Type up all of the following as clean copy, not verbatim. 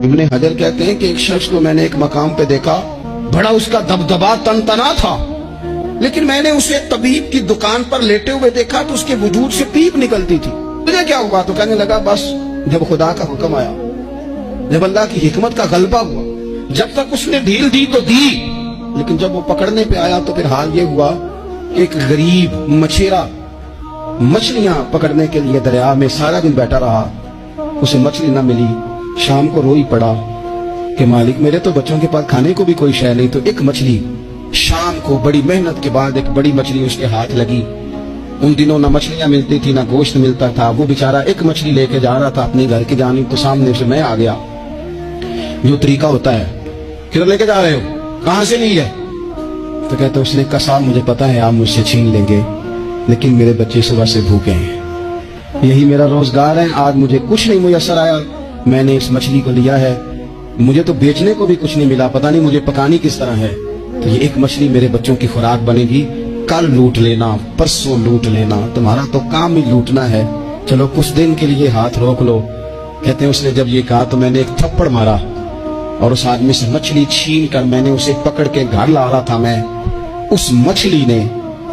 इब्ने हजर कहते हैं कि एक शख्स को मैंने एक मकाम पे देखा, बड़ा उसका दबदबा तनतना था, लेकिन मैंने उसे तबीब की दुकान पर लेटे हुए देखा तो उसके वजूद से पीप निकलती थी। मुझे क्या हुआ? तो कहने लगा बस जब खुदा का हुक्म आया, जब अल्लाह की हिकमत का गलबा हुआ, जब तक उसने ढील दी तो दी, लेकिन जब वो पकड़ने पे आया तो फिर हाल ये हुआ कि एक गरीब मछेरा मछलियां पकड़ने के लिए दरिया में सारा दिन बैठा रहा, उसे मछली न मिली। शाम को रोई पड़ा कि मालिक मेरे तो बच्चों के पास खाने को भी कोई शय नहीं। तो एक मछली शाम को बड़ी मेहनत के बाद एक बड़ी मछली उसके हाथ लगी। उन दिनों ना मछलियां मिलती थी ना गोश्त मिलता था। वो बेचारा एक मछली लेके जा रहा था अपने घर की जानिब, तो सामने से मैं आ गया। जो तरीका होता है, किधर लेके जा रहे हो, कहां से ली है? तो कहते उसने कहा साहब मुझे पता है आप मुझसे छीन लेंगे, लेकिन मेरे बच्चे सुबह से भूखे हैं, यही मेरा रोजगार है। आज मुझे कुछ नहीं मुयसर आया, मैंने इस मछली को लिया है, मुझे तो बेचने को भी कुछ नहीं मिला, पता नहीं मुझे पकानी किस तरह है। तो ये एक मछली मेरे बच्चों की खुराक बनेगी, कल लूट लेना, परसों लूट लेना, तुम्हारा तो काम ही लूटना है, चलो कुछ दिन के लिए हाथ रोक लो। कहते हैं उसने जब ये कहा तो मैंने एक थप्पड़ मारा और उस आदमी से मछली छीन कर मैंने उसे पकड़ के घर ला रहा था मैं। उस मछली ने,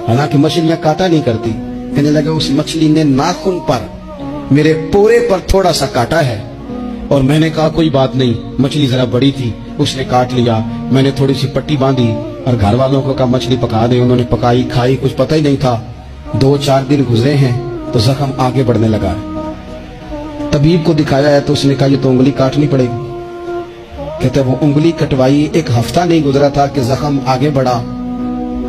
हालांकि मछलियां काटा नहीं करती, कहने लगा उस मछली ने नाखून पर मेरे पोरे पर थोड़ा सा काटा है। और मैंने कहा कोई बात नहीं, मछली जरा बड़ी थी, उसने काट लिया। मैंने थोड़ी सी पट्टी बांधी और घर वालों को कहा मछली पका दे, उन्होंने पकाई खाई, कुछ पता ही नहीं था। 2-4 दिन गुजरे हैं तो जख्म आगे बढ़ने लगा है। तबीब को दिखाया है तो उसने कहा ये तो उंगली काटनी पड़ेगी। कहते वो उंगली कटवाई, एक हफ्ता नहीं गुजरा था कि जख्म आगे बढ़ा।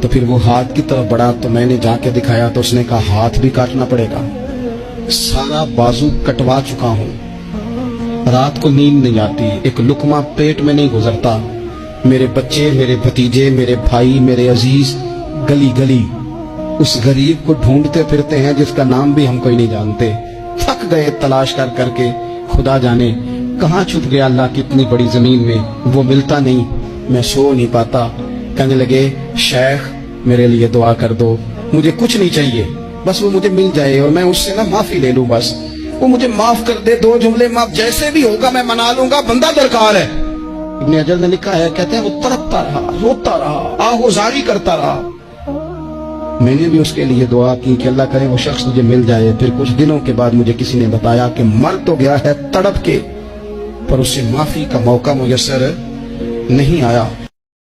तो फिर वो हाथ की तरफ बढ़ा तो मैंने जाके दिखाया तो उसने कहा हाथ भी काटना पड़ेगा, सारा बाजू कटवा चुका हूं, रात को नींद नहीं आती, एक लुकमा पेट में नहीं गुजरता। मेरे बच्चे, मेरे भतीजे, मेरे भाई, मेरे अजीज गली गली उस गरीब को ढूंढते फिरते हैं जिसका नाम भी हम कोई नहीं जानते। थक गए तलाश कर करके, खुदा जाने कहाँ छुप गया अल्लाह की इतनी बड़ी जमीन में, वो मिलता नहीं, मैं सो नहीं पाता। कहने लगे शेख मेरे लिए दुआ कर दो, मुझे कुछ नहीं चाहिए, बस वो मुझे मिल जाए और मैं उससे ना माफी ले लूं, बस वो मुझे माफ कर दे, 2 जुमले माफ, जैसे भी होगा मैं मना लूंगा, बंदा दरकार है। इब्ने हजर ने लिखा है, कहते हैं वो तड़पता रहा, रोता रहा, आहोजारी करता रहा। मैंने भी उसके लिए दुआ की कि अल्लाह करे वो शख्स मुझे मिल जाए। फिर कुछ दिनों के बाद मुझे किसी ने बताया कि मर तो गया है तड़प के, पर उससे माफी का मौका मुयस्सर नहीं आया।